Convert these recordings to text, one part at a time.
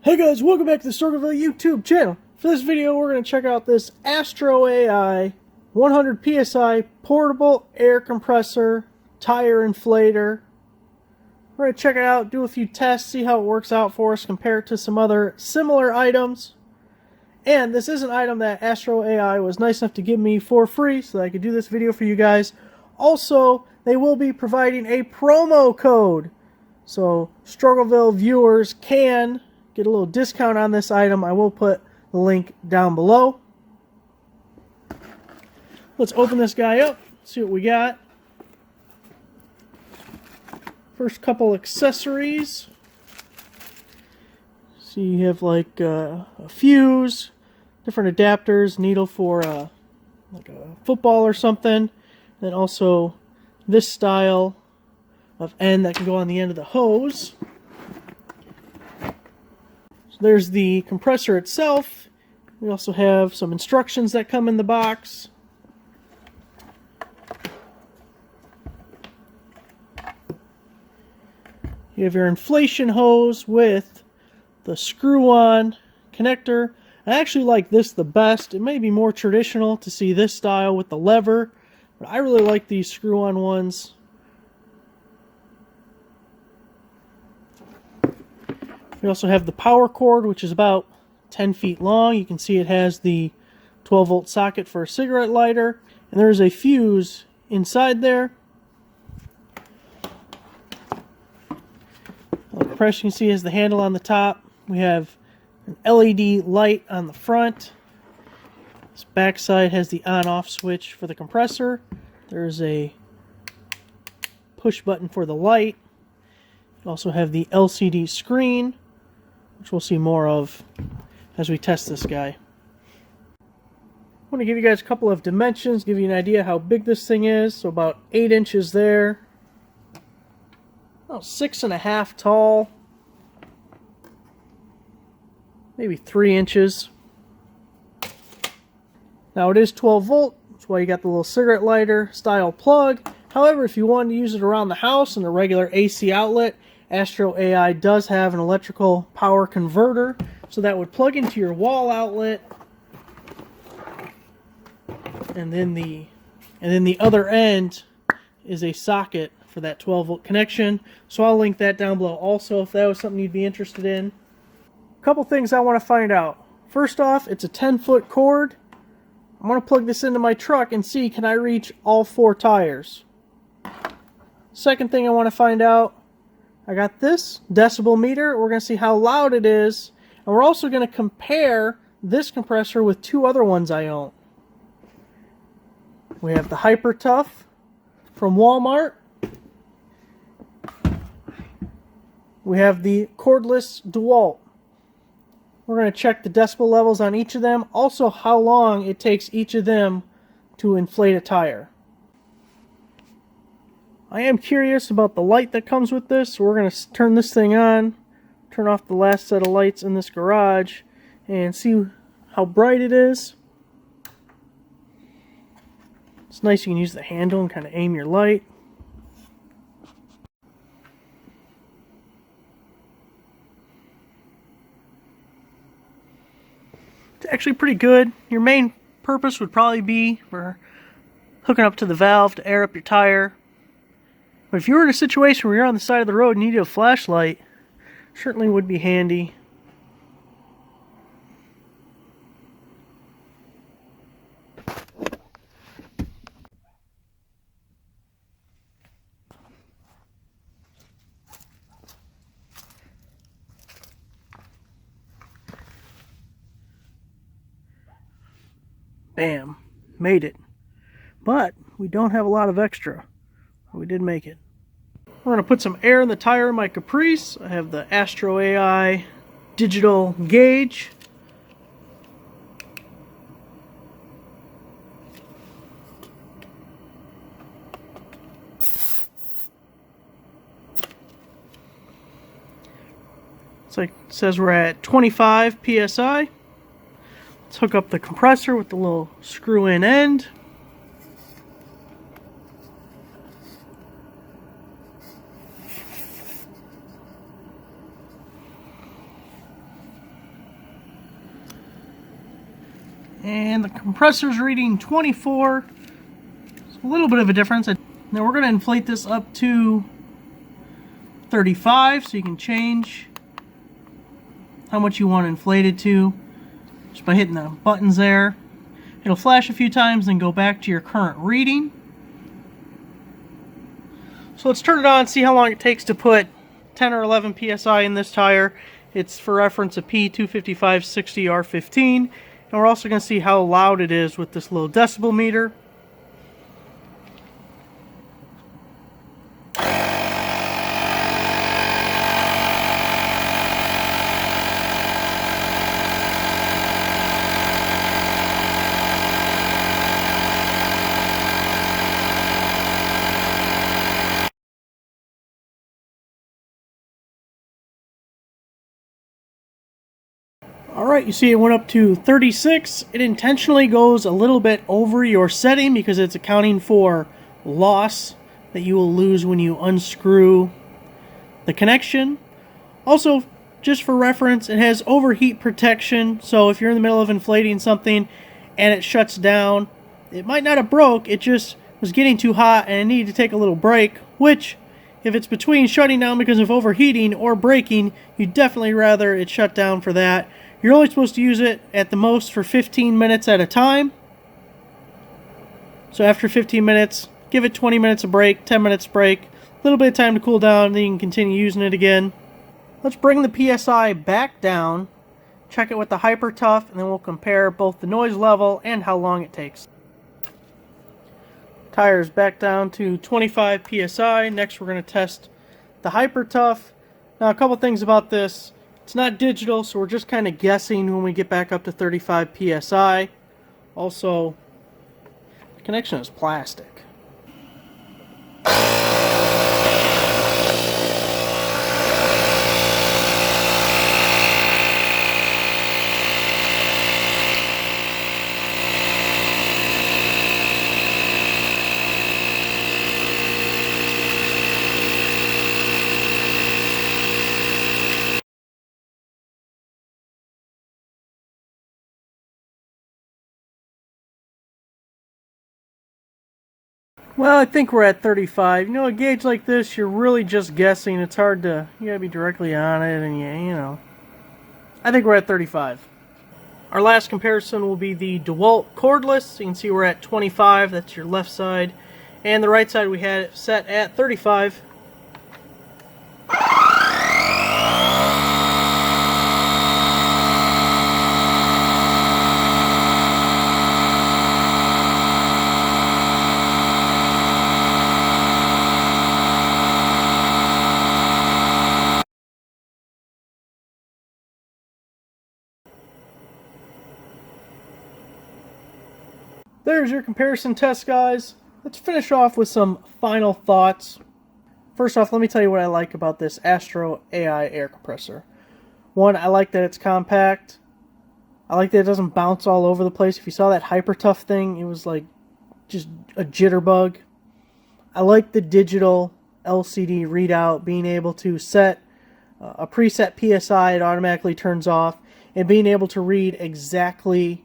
Hey guys, welcome back to the Perryville YouTube channel. For this video, we're going to check out this AstroAI 100 PSI portable air compressor tire inflator. We're going to check it out, do a few tests, see how it works out for us, compare it to some other similar items. And this is an item that AstroAI was nice enough to give me for free so that I could do this video for you guys. Also, they will be providing a promo code, so Struggleville viewers can get a little discount on this item. I will put the link down below. Let's open this guy up, see what we got. First couple accessories. So you have like a fuse, different adapters, needle for like a football or something. Then also this style of end that can go on the end of the hose. There's the compressor itself. We also have some instructions that come in the box. You have your inflation hose with the screw-on connector. I actually like this the best. It may be more traditional to see this style with the lever, but I really like these screw-on ones. We also have the power cord, which is about 10 feet long. You can see it has the 12-volt socket for a cigarette lighter, and there's a fuse inside there. The compressor, you can see, has the handle on the top. We have an LED light on the front. This back side has the on-off switch for the compressor. There's a push button for the light. You also have the LCD screen, which we'll see more of as we test this guy. I want to give you guys a couple of dimensions, give you an idea how big this thing is. So about 8 inches there, about 6.5 tall, maybe 3 inches. Now it is 12 volt, that's why you got the little cigarette lighter style plug. However, if you wanted to use it around the house in a regular AC outlet, AstroAI does have an electrical power converter, so that would plug into your wall outlet, and then the other end is a socket for that 12-volt connection. So I'll link that down below also if that was something you'd be interested in. A couple things I want to find out. First off, it's a 10-foot cord. I'm going to plug this into my truck and see, can I reach all 4 tires? Second thing I want to find out, I got this decibel meter. We're going to see how loud it is. And we're also going to compare this compressor with 2 other ones I own. We have the Hyper Tough from Walmart. We have the cordless DeWalt. We're going to check the decibel levels on each of them. Also, how long it takes each of them to inflate a tire. I am curious about the light that comes with this, so we're going to turn this thing on, turn off the last set of lights in this garage, and see how bright it is. It's nice you can use the handle and kind of aim your light. It's actually pretty good. Your main purpose would probably be for hooking up to the valve to air up your tire. But if you were in a situation where you're on the side of the road and needed a flashlight, certainly would be handy. Bam, made it. But we don't have a lot of extra. We did make it. We're going to put some air in the tire in my Caprice. I have the AstroAI digital gauge. It says we're at 25 PSI. Let's hook up the compressor with the little screw-in end. And the compressor's reading 24. It's a little bit of a difference. Now we're going to inflate this up to 35, so you can change how much you want to inflate it to just by hitting the buttons there. It'll flash a few times and go back to your current reading. So let's turn it on, see how long it takes to put 10 or 11 psi in this tire. It's for reference a P255/60R15. And we're also going to see how loud it is with this little decibel meter. Alright, you see it went up to 36. It intentionally goes a little bit over your setting because it's accounting for loss that you will lose when you unscrew the connection. Also, just for reference, it has overheat protection, so if you're in the middle of inflating something and it shuts down, it might not have broke, it just was getting too hot and it needed to take a little break, which, if it's between shutting down because of overheating or breaking, you'd definitely rather it shut down for that. You're only supposed to use it at the most for 15 minutes at a time. So after 15 minutes, give it 20 minutes a break, 10 minutes break, a little bit of time to cool down, and then you can continue using it again. Let's bring the PSI back down, check it with the Hyper Tough, and then we'll compare both the noise level and how long it takes. Tire's back down to 25 PSI. Next we're going to test the Hyper Tough. Now a couple things about this. It's not digital, so we're just kind of guessing when we get back up to 35 PSI. Also, the connection is plastic. Well, I think we're at 35. You know, a gauge like this, you're really just guessing. It's hard to, you gotta be directly on it, and you know. I think we're at 35. Our last comparison will be the DeWalt cordless. You can see we're at 25, that's your left side. And the right side we had it set at 35. There's your comparison test, guys. Let's finish off with some final thoughts. First off, let me tell you what I like about this AstroAI air compressor. One, I like that it's compact. I like that it doesn't bounce all over the place. If you saw that Hyper Tough thing, it was like just a jitterbug. I like the digital LCD readout, being able to set a preset PSI, it automatically turns off, and being able to read exactly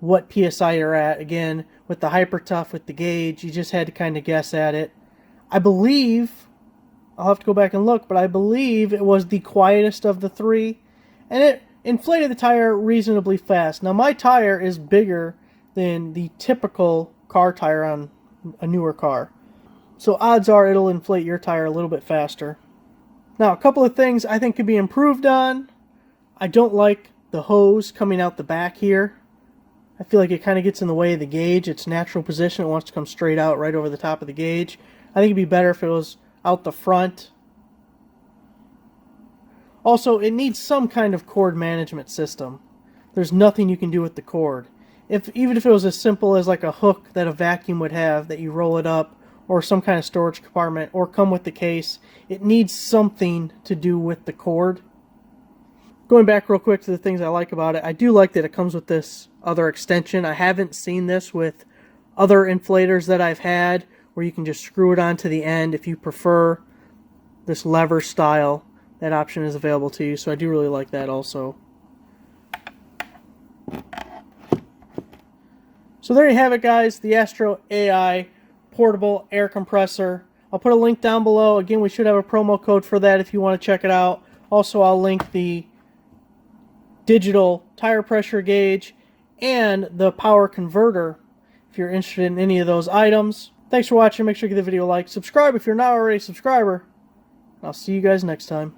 what PSI you're at. Again, with the Hyper Tough, with the gauge, you just had to kind of guess at it. I believe, I'll have to go back and look, but I believe it was the quietest of the three, and it inflated the tire reasonably fast. Now my tire is bigger than the typical car tire on a newer car, so odds are it'll inflate your tire a little bit faster. Now a couple of things I think could be improved on. I don't like the hose coming out the back here. I feel like it kind of gets in the way of the gauge. Its natural position, it wants to come straight out right over the top of the gauge. I think it'd be better if it was out the front. Also, it needs some kind of cord management system. There's nothing you can do with the cord. Even if it was as simple as like a hook that a vacuum would have, that you roll it up, or some kind of storage compartment, or come with the case, it needs something to do with the cord. Going back real quick to the things I like about it, I do like that it comes with this other extension. I haven't seen this with other inflators that I've had, where you can just screw it onto the end. If you prefer this lever style, that option is available to you, so I do really like that also. So there you have it, guys, the AstroAI portable air compressor. I'll put a link down below. Again, we should have a promo code for that if you want to check it out. Also, I'll link the digital tire pressure gauge and the power converter if you're interested in any of those items. Thanks for watching. Make sure you give the video a like. Subscribe if you're not already a subscriber. I'll see you guys next time.